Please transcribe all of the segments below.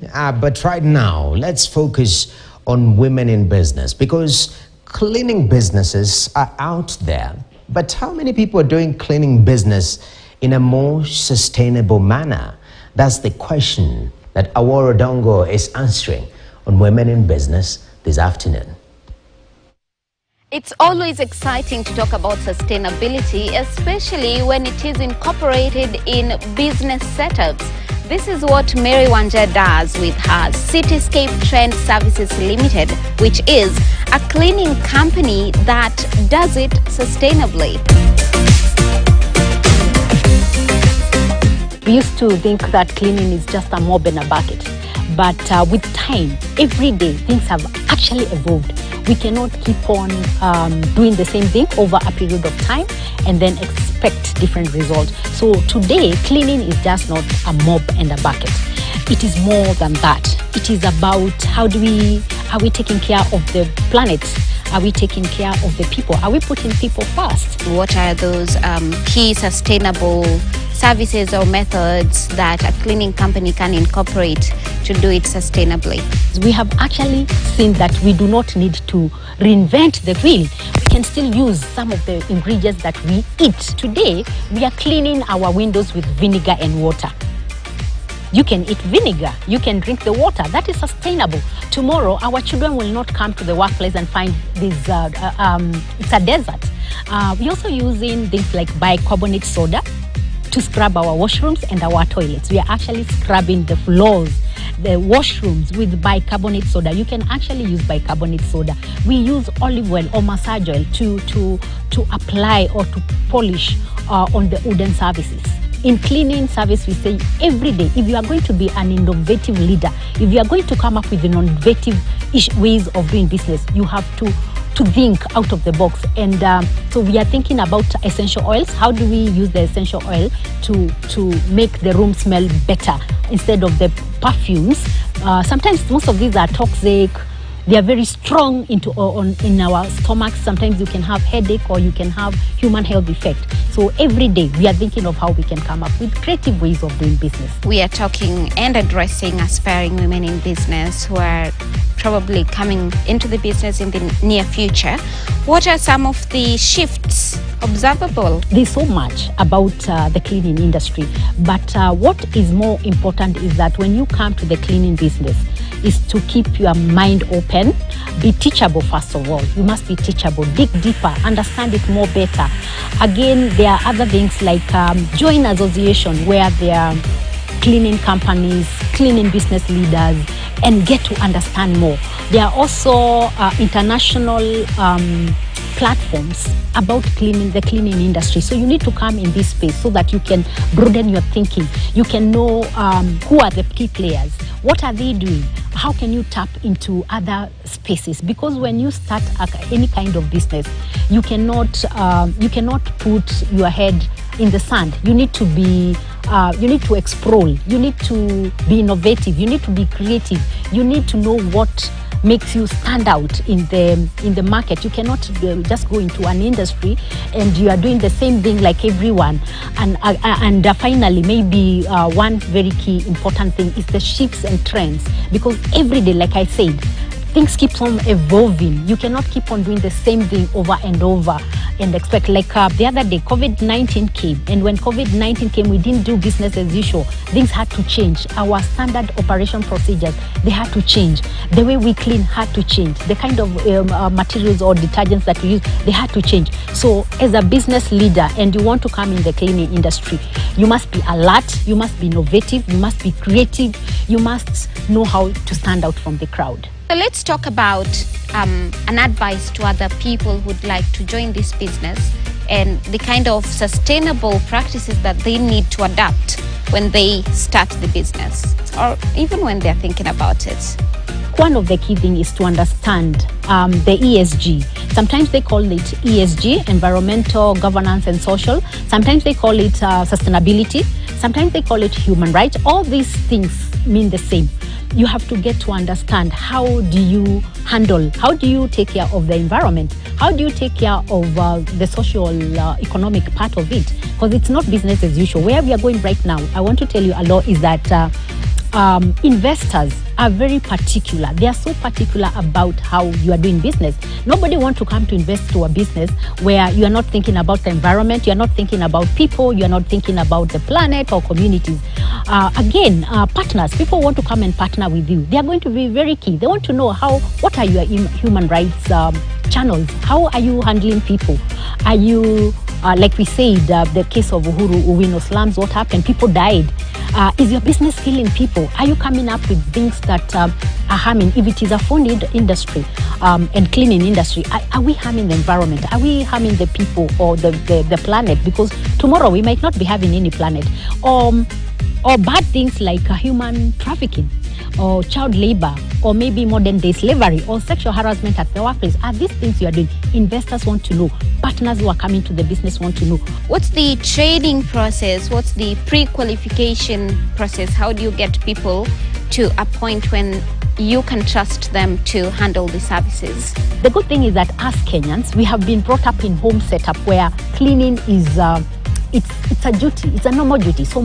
But right now, let's focus on women in business, because cleaning businesses are out there. But how many people are doing cleaning business in a more sustainable manner? That's the question that Aworo Dongo is answering on Women in Business this afternoon. It's always exciting to talk about sustainability, especially when it is incorporated in business setups. This is what Mary Wanja does with her Cityscape Trend Services Limited, which is a cleaning company that does it sustainably. We used to think that cleaning is just a mop and a bucket. But with time, every day, things have actually evolved. We cannot keep on doing the same thing over a period of time and then expect different results. So today, cleaning is just not a mop and a bucket. It is more than that. It is about are we taking care of the planet? Are we taking care of the people? Are we putting people first? What are those key sustainable services or methods that a cleaning company can incorporate to do it sustainably? We have actually seen that we do not need to reinvent the wheel. We can still use some of the ingredients that we eat. Today, we are cleaning our windows with vinegar and water. You can eat vinegar, you can drink the water. That is sustainable. Tomorrow, our children will not come to the workplace and find this, it's a desert. We're also using things like bicarbonate soda to scrub our washrooms and our toilets. We are actually scrubbing the floors, the washrooms with bicarbonate soda. You can actually use bicarbonate soda. We use olive oil or massage oil to apply or to polish on the wooden surfaces. In cleaning service, we say every day, if you are going to be an innovative leader, if you are going to come up with innovative ways of doing business, you have to think out of the box. And so we are thinking about essential oils. How do we use the essential oil to make the room smell better instead of the perfumes? Sometimes most of these are toxic. They are very strong in our stomachs. Sometimes you can have headache or you can have human health effect. So every day we are thinking of how we can come up with creative ways of doing business. We are talking and addressing aspiring women in business who are probably coming into the business in the near future. What are some of the shifts observable? There's so much about the cleaning industry, but what is more important is that when you come to the cleaning business, is to keep your mind open, be teachable first of all. You must be teachable, dig deeper, understand it more better. Again, there are other things like join association where there are cleaning companies, cleaning business leaders, and get to understand more. There are also international platforms about the cleaning industry. So you need to come in this space so that you can broaden your thinking. You can know who are the key players, what are they doing, how can you tap into other spaces? Because when you start any kind of business, you cannot put your head in the sand. You need to be you need to explore, you need to be innovative, you need to be creative, you need to know what makes you stand out in the market. You cannot just go into an industry and you are doing the same thing like everyone. And finally, maybe one very key important thing is the shifts and trends, because every day, like I said, things keep on evolving. You cannot keep on doing the same thing over and over and expect. Like the other day, COVID-19 came, and when COVID-19 came, we didn't do business as usual. Things had to change. Our standard operation procedures, they had to change. The way we clean had to change. The kind of materials or detergents that we use, they had to change. So as a business leader and you want to come in the cleaning industry, you must be alert, you must be innovative, you must be creative, you must know how to stand out from the crowd. So let's talk about an advice to other people who'd like to join this business and the kind of sustainable practices that they need to adapt when they start the business or even when they're thinking about it. One of the key things is to understand the ESG. Sometimes they call it ESG, environmental, governance and social. Sometimes they call it sustainability. Sometimes they call it human rights. All these things mean the same. You have to get to understand how do you take care of the environment? How do you take care of the social, economic part of it? Because it's not business as usual. Where we are going right now, I want to tell you a lot is that investors are very particular. They are so particular about how you are doing business. Nobody wants to come to invest to a business where you are not thinking about the environment, you are not thinking about people, you are not thinking about the planet or communities. Partners, people want to come and partner with you. They are going to be very key. They want to know what are your human rights channels? How are you handling people? Are you, like we said, the case of Uhuru Uwino slums, what happened? People died. Is your business killing people? Are you coming up with things that are harming? If it is a food industry and cleaning industry, are we harming the environment? Are we harming the people or the planet? Because tomorrow we might not be having any planet. Or bad things like human trafficking or child labor or maybe modern day slavery or sexual harassment at the workplace. Are these things you are doing? Investors want to know. Partners who are coming to the business want to know. What's the training process? What's the pre-qualification process? How do you get people to a point when you can trust them to handle the services? The good thing is that as Kenyans, we have been brought up in home setup where cleaning is it's a duty, it's a normal duty. So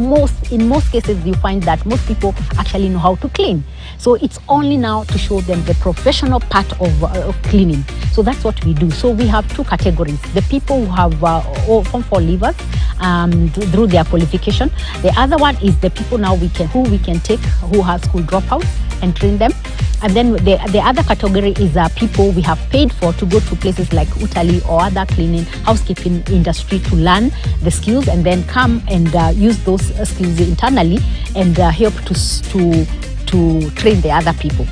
in most cases, you find that most people actually know how to clean. So it's only now to show them the professional part of cleaning. So that's what we do. So we have two categories: the people who have Form 4 leavers through their qualification. The other one is the people now who we can take who have school dropouts and train them. And then the other category is people we have paid for to go to places like Utali or other cleaning, housekeeping industry to learn the skills and then come and use those skills internally and help to train the other people.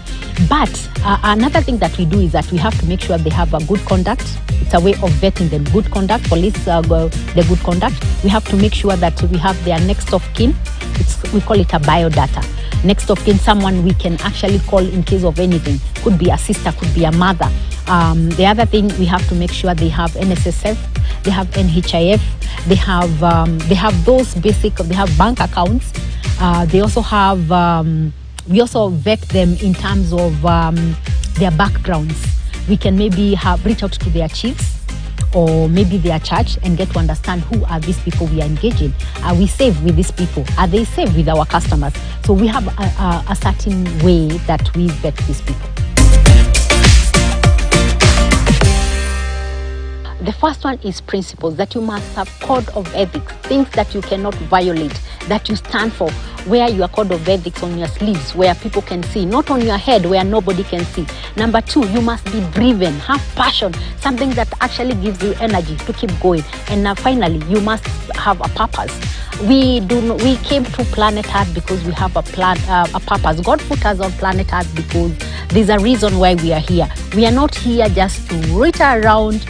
But another thing that we do is that we have to make sure they have a good conduct. It's a way of vetting them. Good conduct, police, the good conduct. We have to make sure that we have their next of kin. We call it a biodata. Next of kin, someone we can actually call in case of anything. Could be a sister, could be a mother. The other thing, we have to make sure they have NSSF, they have NHIF, they have those basic, they have bank accounts. They also have, we also vet them in terms of their backgrounds. We can maybe reach out to their chiefs or maybe their church and get to understand who are these people we are engaging. Are we safe with these people? Are they safe with our customers? So we have a certain way that we vet these people. The first one is principles, that you must have code of ethics, things that you cannot violate, that you stand for. Wear your code of ethics on your sleeves where people can see, not on your head where nobody can see. Number two, you must be driven, have passion, something that actually gives you energy to keep going. And now finally, you must have a purpose. We came to planet Earth because we have a purpose. God put us on planet Earth because there's a reason why we are here. We are not here just to roiter around,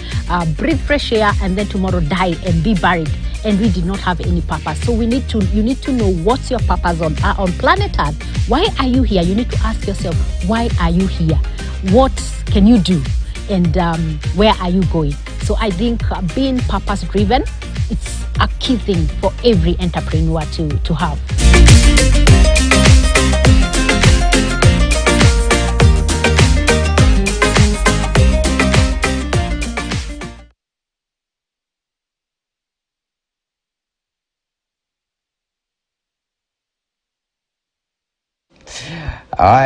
breathe fresh air, and then tomorrow die and be buried. And we did not have any purpose. So you need to know what's your purpose on planet Earth. Why are you here? You need to ask yourself, why are you here? What can you do? And where are you going? So I think being purpose driven, it's a key thing for every entrepreneur to have. I